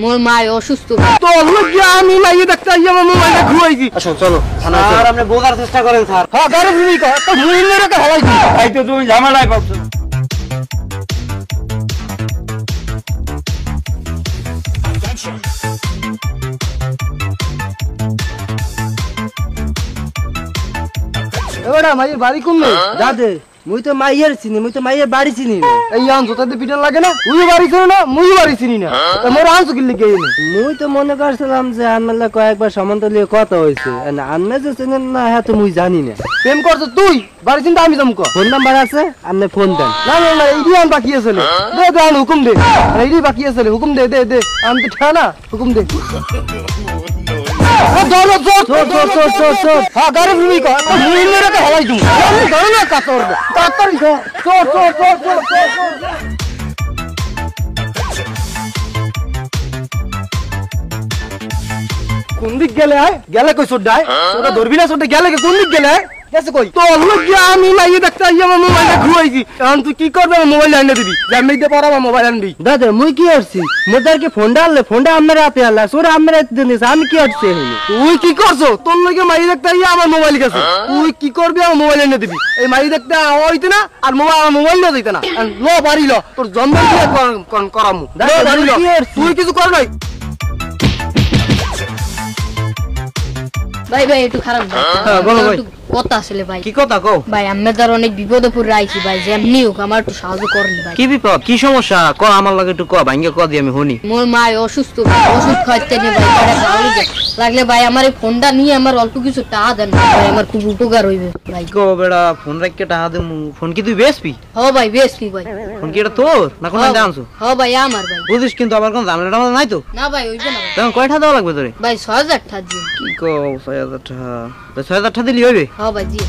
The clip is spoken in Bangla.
মোর মা অসুস্থ। তো লজ্জা আমি লাগিয়ে দেখতে আইয়া আমার মোবাইলটা খুয়াইছি। আসো চলো থানায় চলো। স্যার আপনি বোঝার চেষ্টা করেন স্যার। হ্যাঁ গাড়ি ভূমি কর তো ভূমি মেরে কে হলাইছি। এই তো তুমি ঝামেলায় পাচ্ছো। এবারে মাইয়ের বাড়ি কোনে? দাদে মুই তো মাইয়ের চিনি, মুই তো মাইয়ের বাড়ি চিনি না। এই আন জোতাতে পিটান লাগে না? তুই বাড়ি চিনি না, মুই বাড়ি চিনি না। তা মোর আনছো কি লিখে এনে? মুই তো মনে করছিলাম যে আনমেলা কয়েকবার সম্বন্ধলীয় কথা হয়েছে, আনমে যে চেনেন না হ্যাঁ তো মুই জানি না। প্রেম করছো তুই? বাড়ি চিনতে আমি যাম কো। ফোন নাম্বার আছে আপনি ফোন দেন। না না না এইডি আন বাকি আছে। দে দে আন হুকুম দে। এইডি বাকি আছে হুকুম দে দে দে। আন তো ঠানা হুকুম দে। ধরো চোর। হ্যাঁ গাড়ি ভূমি কর তো ভূমি মেরে কে হলাই তুমি। আমি ধরো না কাতর। তাড়াতাড়ি চোর। কোন দিক গেলে আয়? গেলে কই চোরডায়? তোরা ধরবি না চোরটা গেলে কোন দিক গেলে? গেছে কই? তো লজ্জা আমি লাগিয়ে দেখতে আইয়া আমার মোবাইলটা খুয়াইছি। এখন তুই কি করবে আমার মোবাইল আইনা দিবি? জামিন দিতে পারো আমার মোবাইল আনবি। দাদা মুই কি করছি? মোদারকে ফোনটা আনলে ফোনটা আপনার হাতে আনলা, সোরে আপনার হাতে দিয়েছে, আমি কি করছি এখানে? তুই কি করছো? তোর লগে মাই দেখতে আইয়া আমার মোবাইল গেছে। তুই কি করবি আমার মোবাইল এনে দিবি? এই মাই দেখতে হইতে না আর মোবাইল না দিতে না। ল বাড়ি ল তোর জন্ম দিয়ে করামু। দাদা, বাড়ি ল। কি করছি? তুই কিছু কর নাই। ভাই ভাই একটু খারাপ ভাই। হ্যাঁ, বলো ভাই। একটু কথা আসলে ভাই। কি কথা কও? ভাই আমি তার অনেক বিপদে পড়ে আইছি ভাই, যেমনি হোক আমার একটু সাহায্য করেন ভাই। কি বিপদ, কি সমস্যা ক, আমার লাগে একটু ক, ভাঙ্গে ক দি আমি শুনি। মোর মা অসুস্থ ভাই, ওষুধ খাইতে নি ভাই, পরে খাওয়ালি যায়। লাগলে ভাই আমার এই ফোনটা নিয়ে আমার অল্প কিছু টাকা দেন ভাই, আমার খুব উপকার হইবে ভাই। কো বেড়া ফোন রাখকে টাকা দে, ফোন কি তুই বেচবি? হ ভাই বেশ কি ভাই। ফোন কি এটা তোর না কোন আনছো? হ ভাই আমার ভাই। বুঝিস কিন্তু আবার কোন ঝামেলা টামেলা নাই তো? না ভাই হইবে না ভাই। তখন কয়টা দেওয়া লাগবে তোরে? ভাই ৬০০০ টাকা দিন। কি কো ৬০০০ টাকা? ৬০০০ টাকা দিলি হইবে? হ ভাই জি।